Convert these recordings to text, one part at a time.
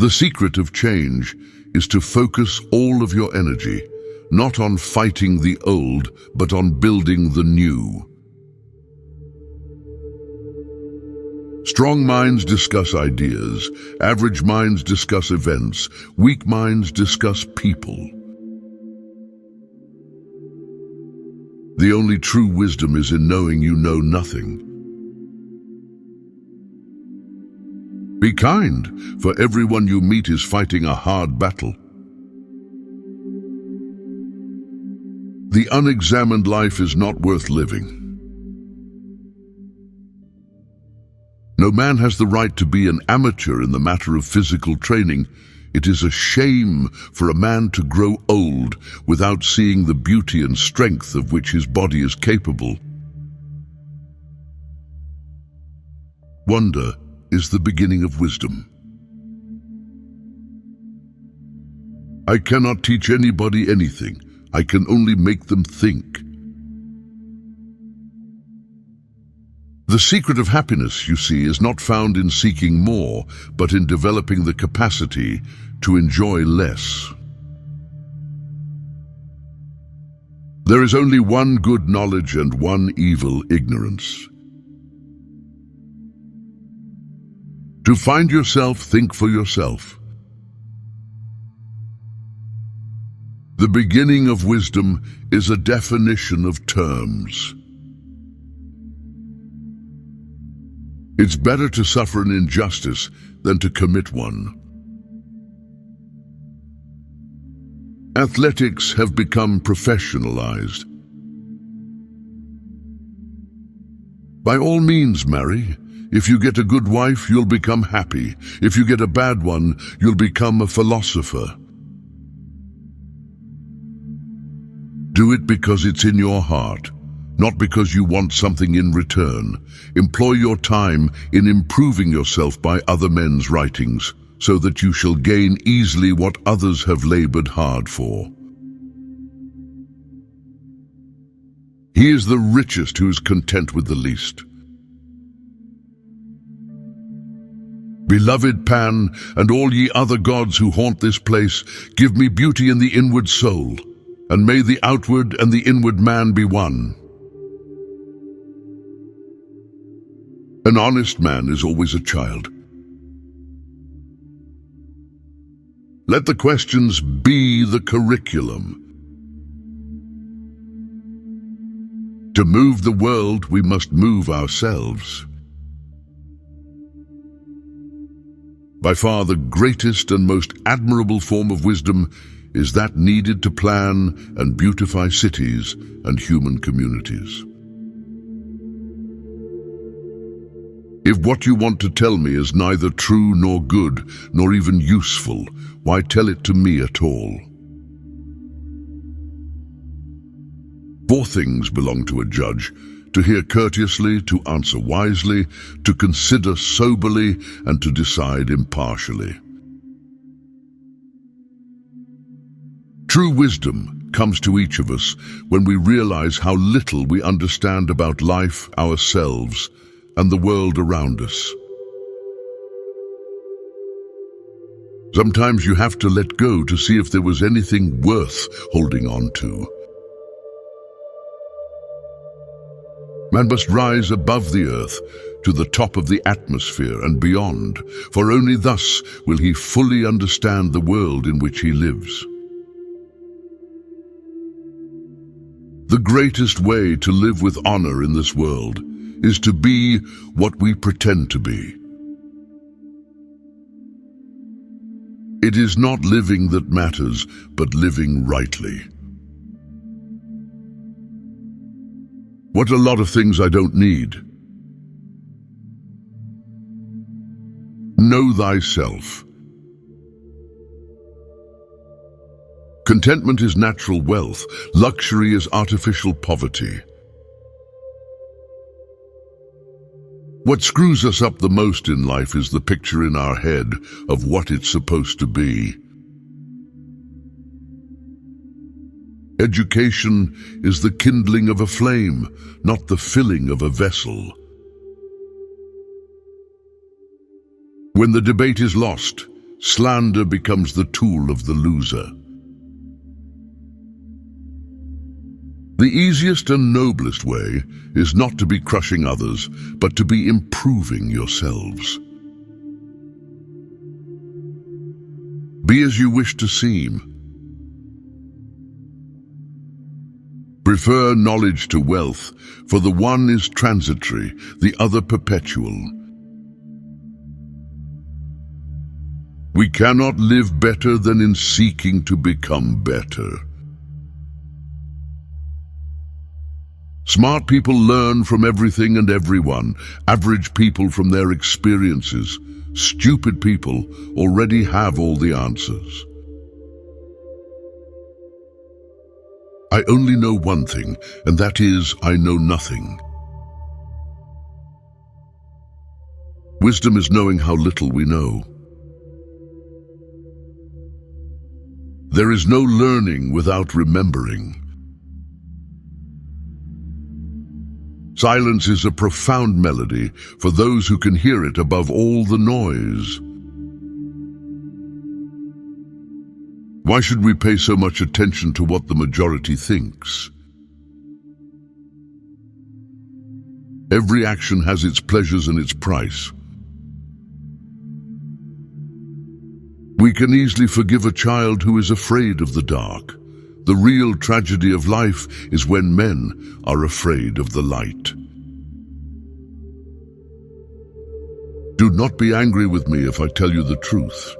The secret of change is to focus all of your energy, not on fighting the old, but on building the new. Strong minds discuss ideas, average minds discuss events, weak minds discuss people. The only true wisdom is in knowing you know nothing. Be kind, for everyone you meet is fighting a hard battle. The unexamined life is not worth living. No man has the right to be an amateur in the matter of physical training. It is a shame for a man to grow old without seeing the beauty and strength of which his body is capable. Wonder is the beginning of wisdom. I cannot teach anybody anything. I can only make them think. The secret of happiness, you see, is not found in seeking more, but in developing the capacity to enjoy less. There is only one good knowledge and one evil ignorance. To find yourself, think for yourself. The beginning of wisdom is a definition of terms. It's better to suffer an injustice than to commit one. Athletics have become professionalized. By all means, marry. If you get a good wife, you'll become happy. If you get a bad one, you'll become a philosopher. Do it because it's in your heart, not because you want something in return. Employ your time in improving yourself by other men's writings, so that you shall gain easily what others have labored hard for. He is the richest who is content with the least. Beloved Pan, and all ye other gods who haunt this place, give me beauty in the inward soul, and may the outward and the inward man be one. An honest man is always a child. Let the questions be the curriculum. To move the world, we must move ourselves. By far the greatest and most admirable form of wisdom is that needed to plan and beautify cities and human communities. If what you want to tell me is neither true nor good, nor even useful, why tell it to me at all? 4 things belong to a judge: to hear courteously, to answer wisely, to consider soberly, and to decide impartially. True wisdom comes to each of us when we realize how little we understand about life, ourselves, and the world around us. Sometimes you have to let go to see if there was anything worth holding on to. Man must rise above the earth to the top of the atmosphere and beyond, for only thus will he fully understand the world in which he lives. The greatest way to live with honor in this world is to be what we pretend to be. It is not living that matters, but living rightly. What a lot of things I don't need. Know thyself. Contentment is natural wealth. Luxury is artificial poverty. What screws us up the most in life is the picture in our head of what it's supposed to be. Education is the kindling of a flame, not the filling of a vessel. When the debate is lost, Slander becomes the tool of the loser. The easiest and noblest way is not to be crushing others, but to be improving yourselves. Be as you wish to seem. Prefer knowledge to wealth, for the one is transitory, the other perpetual. We cannot live better than in seeking to become better. Smart people learn from everything and everyone, average people from their experiences. Stupid people already have all the answers. I only know one thing, and that is, I know nothing. Wisdom is knowing how little we know. There is no learning without remembering. Silence is a profound melody for those who can hear it above all the noise. Why should we pay so much attention to what the majority thinks? Every action has its pleasures and its price. We can easily forgive a child who is afraid of the dark. The real tragedy of life is when men are afraid of the light. Do not be angry with me if I tell you the truth.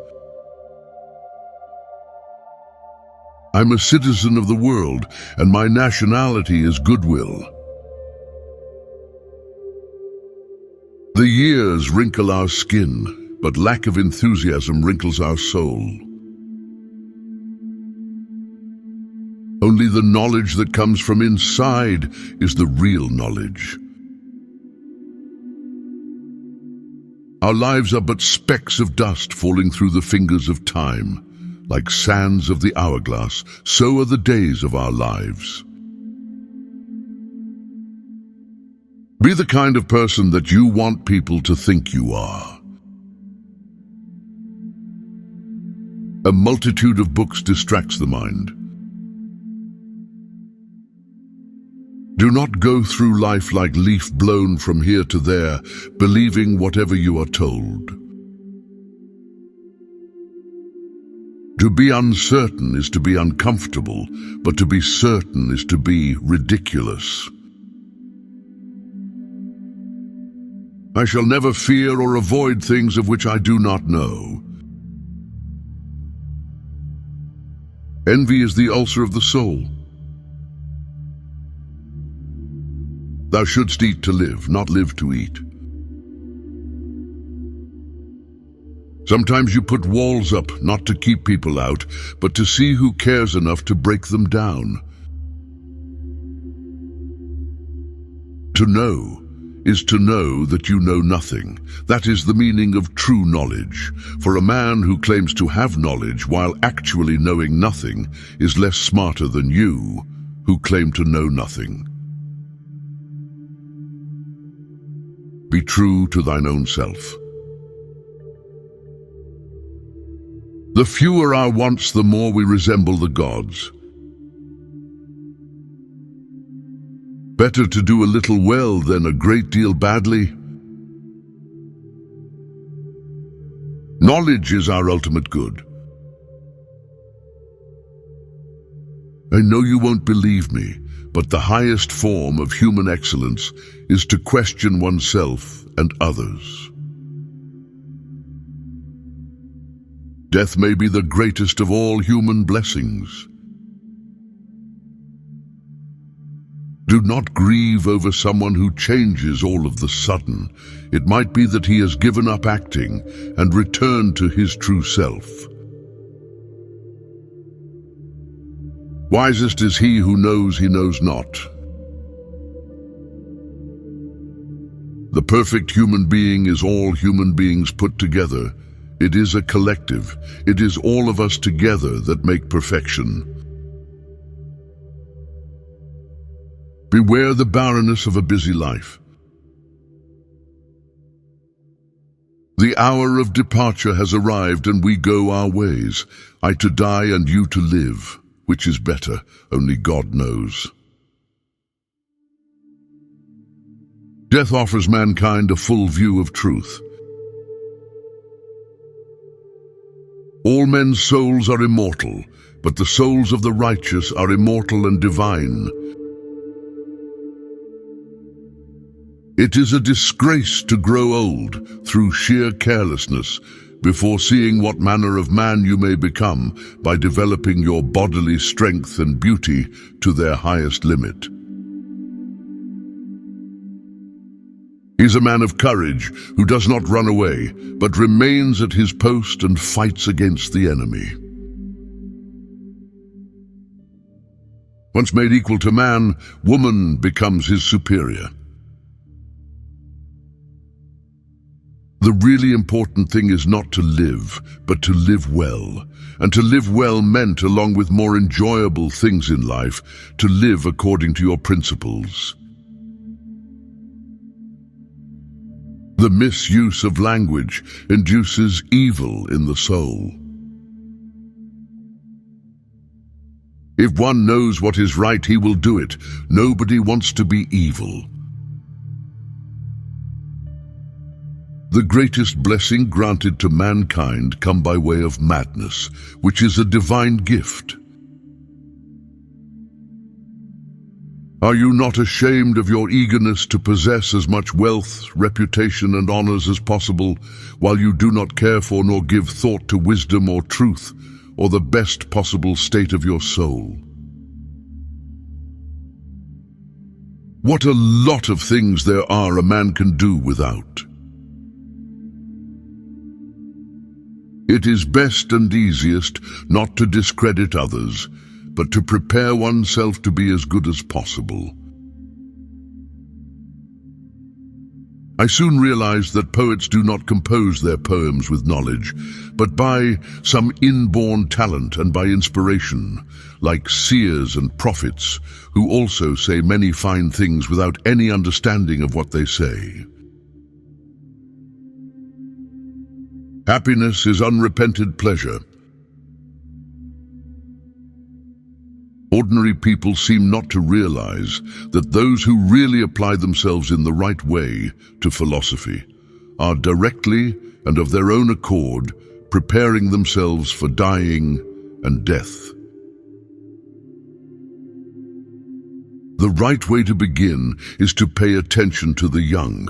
I'm a citizen of the world, and my nationality is goodwill. The years wrinkle our skin, but lack of enthusiasm wrinkles our soul. Only the knowledge that comes from inside is the real knowledge. Our lives are but specks of dust falling through the fingers of time. Like sands of the hourglass, so are the days of our lives. Be the kind of person that you want people to think you are. A multitude of books distracts the mind. Do not go through life like leaf blown from here to there, believing whatever you are told. To be uncertain is to be uncomfortable, but to be certain is to be ridiculous. I shall never fear or avoid things of which I do not know. Envy is the ulcer of the soul. Thou shouldst eat to live, not live to eat. Sometimes you put walls up, not to keep people out, but to see who cares enough to break them down. To know is to know that you know nothing. That is the meaning of true knowledge. For a man who claims to have knowledge while actually knowing nothing is less smarter than you, who claim to know nothing. Be true to thine own self. The fewer our wants, the more we resemble the gods. Better to do a little well than a great deal badly. Knowledge is our ultimate good. I know you won't believe me, but the highest form of human excellence is to question oneself and others. Death may be the greatest of all human blessings. Do not grieve over someone who changes all of the sudden. It might be that he has given up acting and returned to his true self. Wisest is he who knows not. The perfect human being is all human beings put together. It is a collective. It is all of us together that make perfection. Beware the barrenness of a busy life. The hour of departure has arrived, and we go our ways. I to die and you to live. Which is better? Only God knows. Death offers mankind a full view of truth. All men's souls are immortal, but the souls of the righteous are immortal and divine. It is a disgrace to grow old through sheer carelessness, before seeing what manner of man you may become by developing your bodily strength and beauty to their highest limit. He is a man of courage who does not run away, but remains at his post and fights against the enemy. Once made equal to man, woman becomes his superior. The really important thing is not to live, but to live well. And to live well meant, along with more enjoyable things in life, to live according to your principles. The misuse of language induces evil in the soul. If one knows what is right, he will do it. Nobody wants to be evil. The greatest blessing granted to mankind come by way of madness, which is a divine gift. Are you not ashamed of your eagerness to possess as much wealth, reputation, and honors as possible, while you do not care for nor give thought to wisdom or truth, or the best possible state of your soul? What a lot of things there are a man can do without. It is best and easiest not to discredit others, but to prepare oneself to be as good as possible. I soon realized that poets do not compose their poems with knowledge, but by some inborn talent and by inspiration, like seers and prophets, who also say many fine things without any understanding of what they say. Happiness is unrepented pleasure. Ordinary people seem not to realize that those who really apply themselves in the right way to philosophy are directly and of their own accord preparing themselves for dying and death. The right way to begin is to pay attention to the young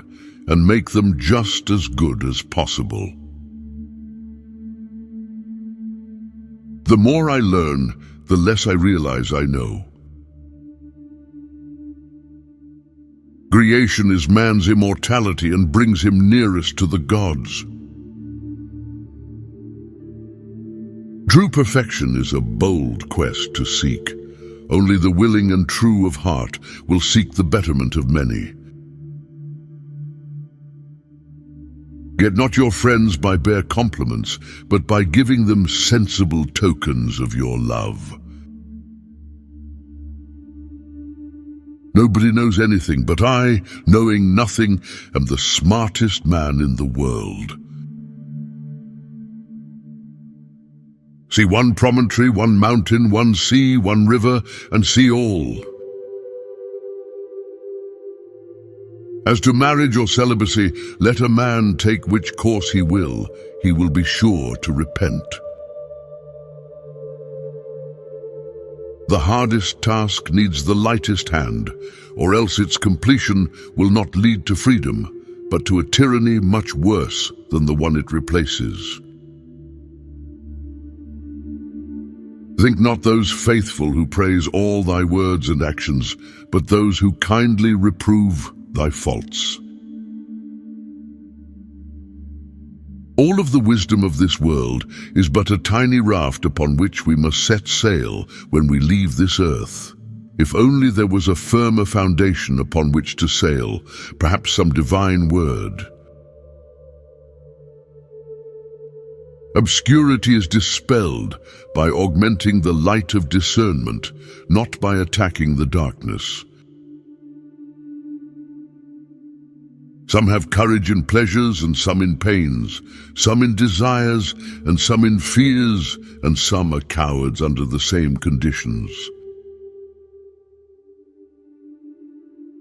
and make them just as good as possible. The more I learn, the less I realize I know. Creation is man's immortality and brings him nearest to the gods. True perfection is a bold quest to seek. Only the willing and true of heart will seek the betterment of many. Get not your friends by bare compliments, but by giving them sensible tokens of your love. Nobody knows anything, but I, knowing nothing, am the smartest man in the world. See one promontory, one mountain, one sea, one river, and see all. As to marriage or celibacy, let a man take which course he will be sure to repent. The hardest task needs the lightest hand, or else its completion will not lead to freedom, but to a tyranny much worse than the one it replaces. Think not those faithful who praise all thy words and actions, but those who kindly reprove thy faults. All of the wisdom of this world is but a tiny raft upon which we must set sail when we leave this earth. If only there was a firmer foundation upon which to sail, perhaps some divine word. Obscurity is dispelled by augmenting the light of discernment, not by attacking the darkness. Some have courage in pleasures and some in pains, some in desires and some in fears, and some are cowards under the same conditions.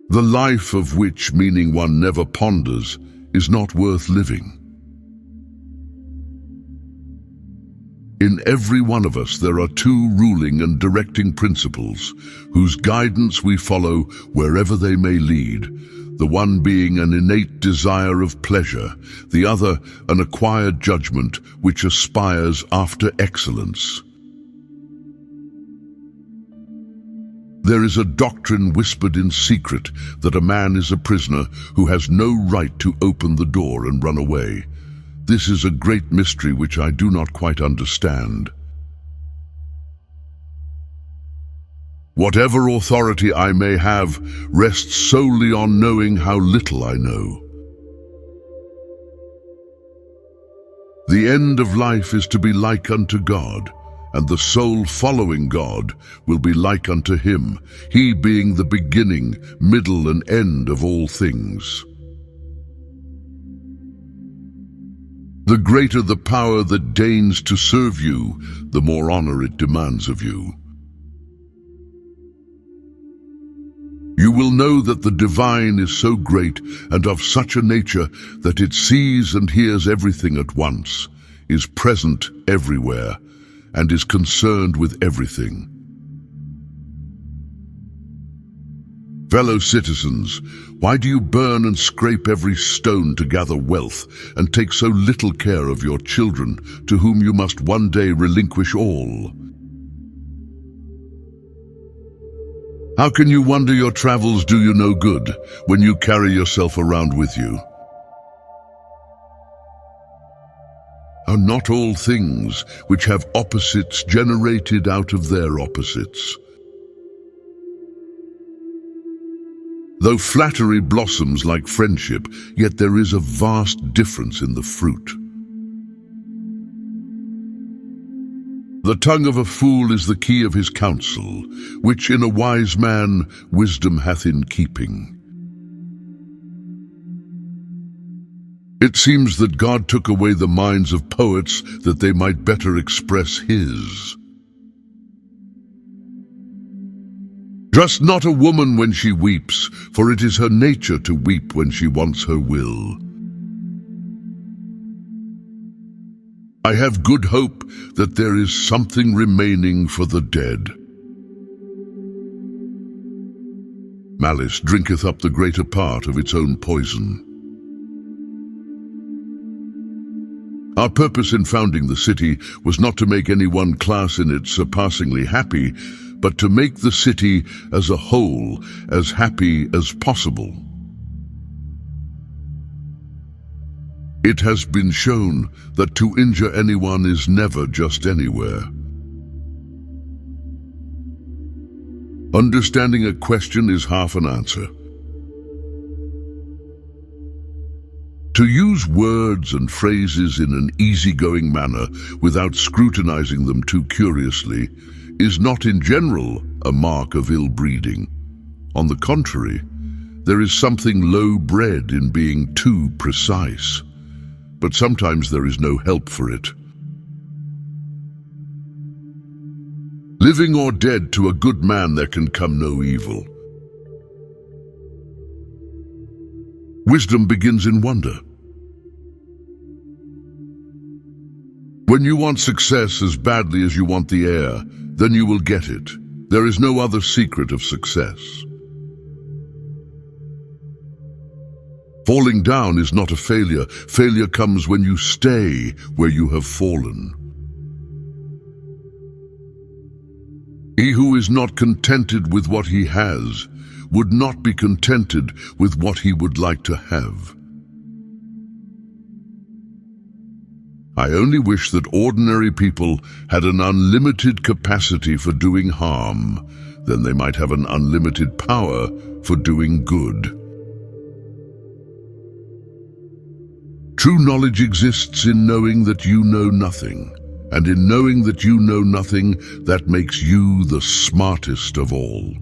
The life of which meaning one never ponders is not worth living. In every one of us there are two ruling and directing principles, whose guidance we follow wherever they may lead, the one being an innate desire of pleasure, the other an acquired judgment which aspires after excellence. There is a doctrine whispered in secret that a man is a prisoner who has no right to open the door and run away. This is a great mystery which I do not quite understand. Whatever authority I may have rests solely on knowing how little I know. The end of life is to be like unto God, and the soul following God will be like unto him, he being the beginning, middle, and end of all things. The greater the power that deigns to serve you, the more honor it demands of you. You will know that the divine is so great and of such a nature that it sees and hears everything at once, is present everywhere, and is concerned with everything. Fellow citizens, why do you burn and scrape every stone to gather wealth, and take so little care of your children, to whom you must one day relinquish all? How can you wonder your travels do you no good, when you carry yourself around with you? Are not all things which have opposites generated out of their opposites? Though flattery blossoms like friendship, yet there is a vast difference in the fruit. The tongue of a fool is the key of his counsel, which in a wise man wisdom hath in keeping. It seems that God took away the minds of poets that they might better express his. Trust not a woman when she weeps, for it is her nature to weep when she wants her will. I have good hope that there is something remaining for the dead. Malice drinketh up the greater part of its own poison. Our purpose in founding the city was not to make any one class in it surpassingly happy, but to make the city as a whole as happy as possible. It has been shown that to injure anyone is never just anywhere. Understanding a question is half an answer. To use words and phrases in an easygoing manner without scrutinizing them too curiously is not in general a mark of ill breeding. On the contrary, there is something low-bred in being too precise, but sometimes there is no help for it. Living or dead, to a good man there can come no evil. Wisdom begins in wonder. When you want success as badly as you want the air, then you will get it. There is no other secret of success. Falling down is not a failure. Failure comes when you stay where you have fallen. He who is not contented with what he has would not be contented with what he would like to have. I only wish that ordinary people had an unlimited capacity for doing harm, then they might have an unlimited power for doing good. True knowledge exists in knowing that you know nothing, and in knowing that you know nothing, that makes you the smartest of all.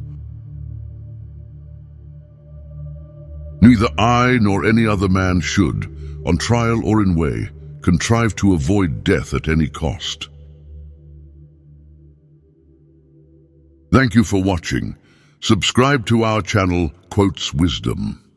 Neither I nor any other man should, on trial or in way, contrive to avoid death at any cost. Thank you for watching. Subscribe to our channel, Quotes Wisdom.